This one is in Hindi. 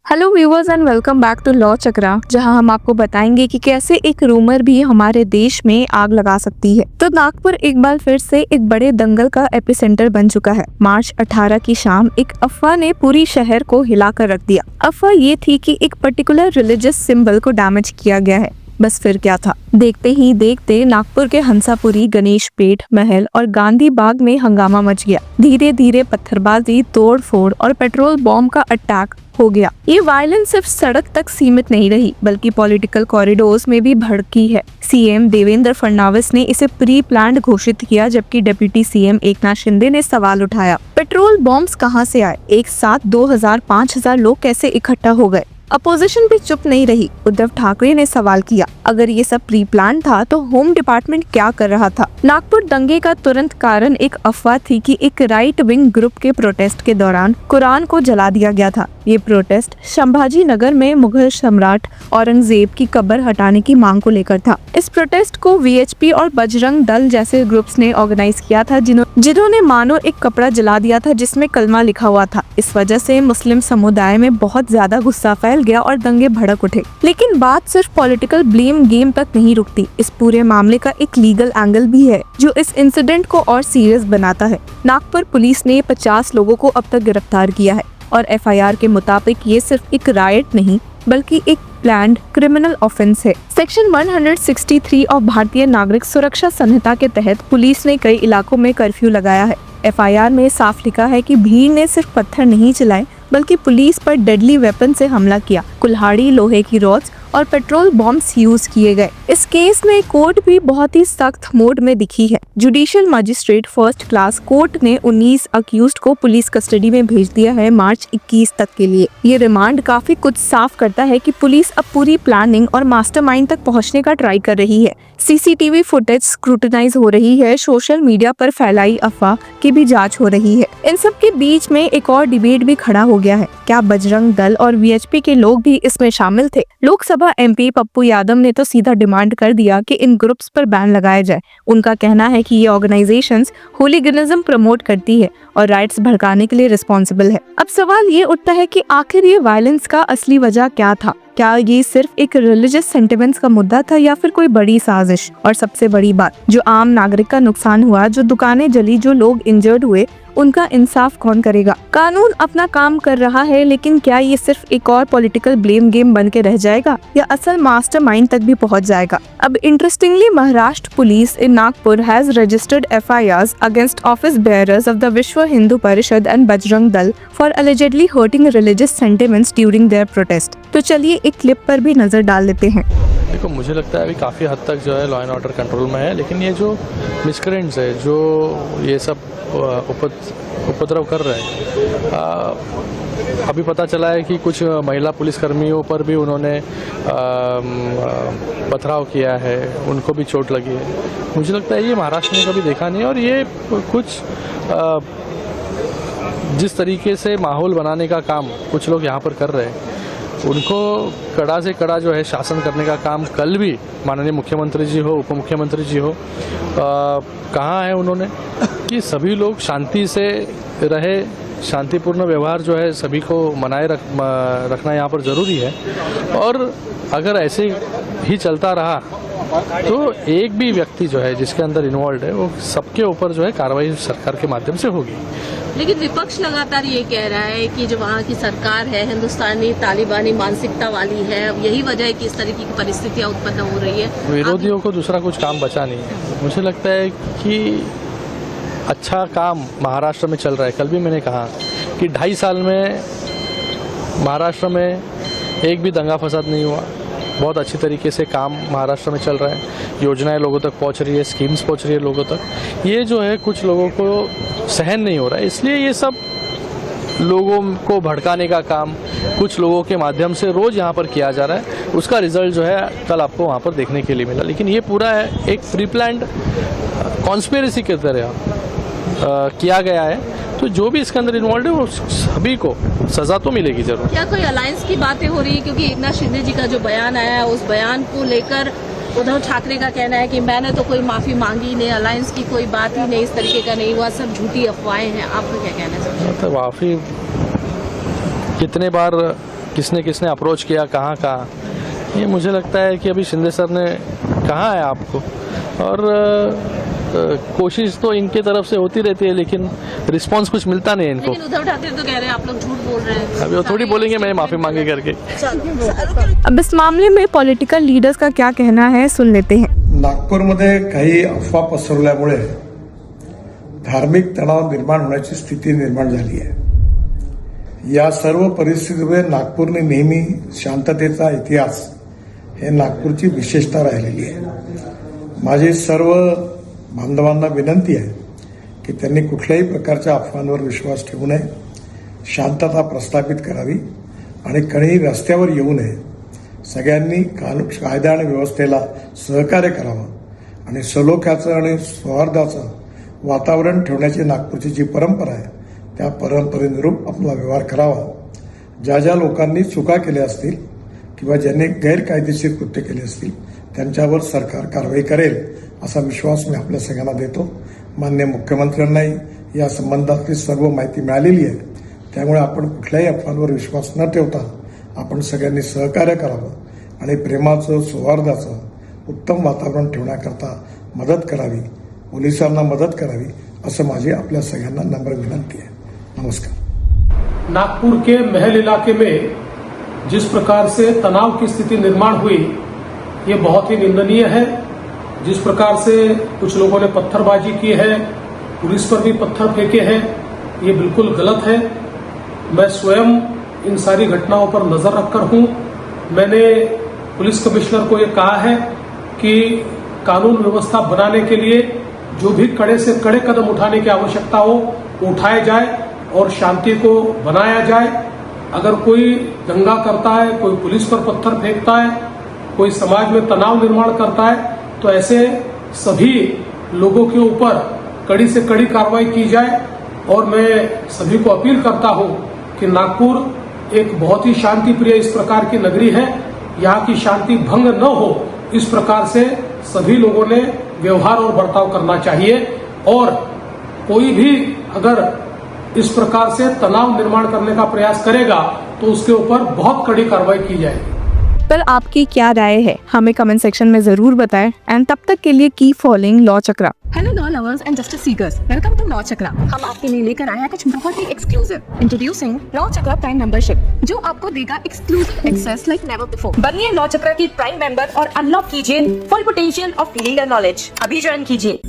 Hello viewers and welcome back to law Chakra, जहां हम आपको बताएंगे कि कैसे एक रूमर भी हमारे देश में आग लगा सकती है। तो नागपुर एक बार फिर से एक बड़े दंगल का एपिसेंटर बन चुका है। मार्च 18 की शाम एक अफवाह ने पूरी शहर को हिलाकर रख दिया। अफवाह ये थी कि एक पर्टिकुलर रिलीजियस सिंबल को डैमेज किया गया है। बस फिर क्या था, देखते ही देखते नागपुर के हंसापुरी, गणेश पेठ, महल और गांधी बाग में हंगामा मच गया। धीरे धीरे पत्थरबाजी, तोड़ फोड़ और पेट्रोल बॉम्ब का अटैक हो गया। ये वायलेंस सिर्फ सड़क तक सीमित नहीं रही, बल्कि पॉलिटिकल कॉरिडोर्स में भी भड़की है। सीएम देवेंद्र फडणवीस ने इसे प्री प्लान्ड घोषित किया, जबकि डिप्टी सीएम एकनाथ शिंदे ने सवाल उठाया, पेट्रोल बॉम्ब्स कहां से आए? एक साथ 2000-5000 लोग कैसे इकट्ठा हो गए? अपोजिशन भी चुप नहीं रही। उद्धव ठाकरे ने सवाल किया, अगर ये सब प्री प्लान था तो होम डिपार्टमेंट क्या कर रहा था? नागपुर दंगे का तुरंत कारण एक अफवाह थी कि एक राइट विंग ग्रुप के प्रोटेस्ट के दौरान कुरान को जला दिया गया था। ये प्रोटेस्ट संभाजी नगर में मुगल सम्राट औरंगजेब की कब्र हटाने की मांग को लेकर था। इस प्रोटेस्ट को वीएचपी और बजरंग दल जैसे ग्रुप्स ने ऑर्गेनाइज किया था, जिन्होंने मानो एक कपड़ा जला दिया था जिसमें कलमा लिखा हुआ था। इस वजह से मुस्लिम समुदाय में बहुत ज्यादा गुस्सा फैल गया और दंगे भड़क उठे। लेकिन बात सिर्फ पॉलिटिकल ब्लेम गेम तक नहीं रुकती। इस पूरे मामले का एक लीगल एंगल भी है जो इस इंसिडेंट को और सीरियस बनाता है। नागपुर पुलिस ने 50 लोगों को अब तक गिरफ्तार किया है और एफआईआर के मुताबिक ये सिर्फ एक राइट नहीं बल्कि एक प्लान्ड क्रिमिनल ऑफेंस है। सेक्शन 163 और भारतीय नागरिक सुरक्षा संहिता के तहत पुलिस ने कई इलाकों में कर्फ्यू लगाया है। एफआईआर में साफ लिखा है कि भीड़ ने सिर्फ पत्थर नहीं चलाए, बल्कि पुलिस पर डेडली वेपन से हमला किया। कुल्हाड़ी, लोहे की रॉड्स और पेट्रोल बॉम्ब्स यूज किए गए। इस केस में कोर्ट भी बहुत ही सख्त मोड में दिखी है। Judicial magistrate first class court ने 19 अक्यूज्ड को पुलिस कस्टडी में भेज दिया है मार्च 21 तक के लिए। ये रिमांड काफी कुछ साफ करता है कि पुलिस अब पूरी प्लानिंग और मास्टरमाइंड तक पहुंचने का ट्राई कर रही है। सीसीटीवी फुटेज स्क्रूटनाइज हो रही है, सोशल मीडिया पर फैलाई अफवाह की भी जांच हो रही है। इन सब के बीच में एक और डिबेट भी खड़ा हो गया है, क्या बजरंग दल और वीएचपी के लोग भी इसमें शामिल थे? लोकसभा एमपी पप्पू यादव ने तो सीधा डिमांड कर दिया कि इन ग्रुप्स पर बैन लगाया जाए। उनका कहना है कि ये ऑर्गेनाइजेशंस होलीगनिज्म प्रमोट करती है और राइट्स भड़काने के लिए रिस्पॉन्सिबल है। अब सवाल ये उठता है कि आखिर ये वायलेंस का असली वजह क्या था? क्या ये सिर्फ एक रिलीजियस सेंटिमेंट्स का मुद्दा था या फिर कोई बड़ी साजिश? और सबसे बड़ी बात, जो आम नागरिक का नुकसान हुआ, जो दुकानें जली, जो लोग इंजर्ड हुए, उनका इंसाफ कौन करेगा? कानून अपना काम कर रहा है, लेकिन क्या ये सिर्फ एक और पॉलिटिकल ब्लेम गेम बन के रह जाएगा या असल मास्टरमाइंड तक भी पहुंच जाएगा? अब interestingly, Maharashtra police in Nagpur has registered FIRs against office bearers of the Vishwa Hindu Parishad and Bajrang Dal for allegedly hurting religious sentiments during their protest. तो चलिए एक क्लिप पर भी नजर डाल लेते हैं। देखो, मुझे लगता है अभी काफ़ी हद तक जो है लॉ एंड ऑर्डर कंट्रोल में है, लेकिन ये जो मिसक्रेंट्स है, जो ये सब उपद्रव कर रहे हैं, अभी पता चला है कि कुछ महिला पुलिसकर्मियों पर भी उन्होंने पथराव किया है, उनको भी चोट लगी है। मुझे लगता है ये महाराष्ट्र में कभी देखा नहीं, और ये कुछ जिस तरीके से माहौल बनाने का काम कुछ लोग यहाँ पर कर रहे हैं, उनको कड़ा से कड़ा जो है शासन करने का काम कल भी माननीय मुख्यमंत्री जी हो, उप मुख्यमंत्री जी हो, कहा है उन्होंने कि सभी लोग शांति से रहे, शांतिपूर्ण व्यवहार जो है सभी को मनाए रखना यहाँ पर ज़रूरी है। और अगर ऐसे ही चलता रहा तो एक भी व्यक्ति जो है जिसके अंदर इन्वॉल्व है, वो सबके ऊपर जो है कार्रवाई सरकार के माध्यम से होगी। लेकिन विपक्ष लगातार ये कह रहा है कि जो वहाँ की सरकार है हिंदुस्तानी तालिबानी मानसिकता वाली है, यही वजह है कि इस तरीके की परिस्थितियाँ उत्पन्न हो रही है। विरोधियों को दूसरा कुछ काम बचा नहीं है। मुझे लगता है कि अच्छा काम महाराष्ट्र में चल रहा है। कल भी मैंने कहा कि 2.5 साल में महाराष्ट्र में एक भी दंगा फसाद नहीं हुआ। बहुत अच्छी तरीके से काम महाराष्ट्र में चल रहा है, योजनाएं लोगों तक पहुंच रही है, स्कीम्स पहुंच रही है लोगों तक। ये जो है कुछ लोगों को सहन नहीं हो रहा है, इसलिए ये सब लोगों को भड़काने का काम कुछ लोगों के माध्यम से रोज़ यहाँ पर किया जा रहा है। उसका रिजल्ट जो है कल आपको वहाँ पर देखने के लिए मिला। लेकिन ये पूरा है एक प्री प्लान्ड कॉन्स्पिरेसी की तरह किया गया है, तो जो भी इसके अंदर इन्वॉल्व है वो सभी को सजा तो मिलेगी जरूर। क्या कोई अलायंस की बातें हो रही है? क्योंकि एकनाथ शिंदे जी का जो बयान आया है, उस बयान को लेकर उद्धव ठाकरे का कहना है कि मैंने तो कोई माफी मांगी नहीं, अलायंस की कोई बात ही नहीं, इस तरीके का नहीं हुआ, सब झूठी अफवाहें हैं। आपका क्या कहना है? तो माफी कितने बार किसने किसने अप्रोच किया, कहाँ कहाँ, ये मुझे लगता है कि अभी शिंदे सर ने कहा है आपको, और कोशिश तो इनके तरफ से होती रहती है, लेकिन रिस्पांस कुछ मिलता नहीं है इनको। लेकिन उद्धव ठाकरे तो कह रहे हैं आप लोग झूठ बोल रहे हैं। अभी वो थोड़ी बोलेंगे मैंने माफ़ी मांगी करके। अब इस मामले में पॉलिटिकल लीडर्स का क्या कहना है, सुन लेते हैं। नागपूरमध्ये काही अफवा पसरवल्यामुळे धार्मिक तणाव निर्माण होण्याची स्थिती निर्माण झाली आहे। या सर्व परिस्थितीमुळे नागपूरने नेहमी शांततेचा इतिहास हे नागपूरची विशेषता राहिलेली आहे। माझी सर्व बांधवांना विनंती आहे की त्यांनी कुठल्याही प्रकारच्या अफवांवर विश्वास ठेवू नये, शांतता प्रस्थापित करावी आणि कोणीही रस्त्यावर येऊ नये। सगळ्यांनी कायदा आणि व्यवस्थेला सहकार्य करावं आणि सलोख्याचं आणि सौहार्दाचं वातावरण ठेवण्याची नागपूरची जी परंपरा आहे त्या परंपरेनुरूप आपला व्यवहार करावा। ज्या ज्या लोकांनी चुका केल्या असतील किंवा ज्यांनी गैरकायदेशीर कृत्य केले असतील त्यांच्यावर सरकार कारवाई करेल असा विश्वास मी आपल्या सगळ्यांना देतो। माननीय मुख्यमंत्र्यांनाही या संबंधातली सर्व माहिती मिळालेली आहे, त्यामुळे आपण कुठल्याही अफवांवर विश्वास न ठेवता आपण सगळ्यांनी सहकार्य करावं आणि प्रेमाचं, सौहार्दाचं उत्तम वातावरण ठेवण्याकरता मदत करावी, पोलिसांना मदत करावी, असं माझी आपल्या सगळ्यांना नम्र विनंती आहे। नमस्कार। नागपुर के महल इलाके में जिस प्रकार से तनाव की स्थिति निर्माण हुई, ये बहुत ही निंदनीय है। जिस प्रकार से कुछ लोगों ने पत्थरबाजी की है, पुलिस पर भी पत्थर फेंके हैं, ये बिल्कुल गलत है। मैं स्वयं इन सारी घटनाओं पर नजर रखकर हूं। मैंने पुलिस कमिश्नर को ये कहा है कि कानून व्यवस्था बनाने के लिए जो भी कड़े से कड़े कदम उठाने की आवश्यकता हो उठाए जाए और शांति को बनाया जाए। अगर कोई दंगा करता है, कोई पुलिस पर पत्थर फेंकता है, कोई समाज में तनाव निर्माण करता है, तो ऐसे सभी लोगों के ऊपर कड़ी से कड़ी कार्रवाई की जाए। और मैं सभी को अपील करता हूं कि नागपुर एक बहुत ही शांति प्रिय इस प्रकार की नगरी है, यहाँ की शांति भंग न हो इस प्रकार से सभी लोगों ने व्यवहार और बर्ताव करना चाहिए। और कोई भी अगर इस प्रकार से तनाव निर्माण करने का प्रयास करेगा तो उसके ऊपर बहुत कड़ी कार्रवाई की जाएगी। पर आपकी क्या राय है, हमें कमेंट सेक्शन में जरूर बताएं। एंड तब तक के लिए keep following law Chakra. Hello law lovers and justice seekers, welcome to law Chakra. हम आपके लिए लेकर आए हैं कुछ बहुत ही exclusive. Introducing law Chakra prime membership, जो आपको देगा exclusive access like never before. बनिए लॉ चक्रा की प्राइम मेंबर और अनलॉक कीजिए full potential of legal knowledge. अभी ज्वाइन कीजिए।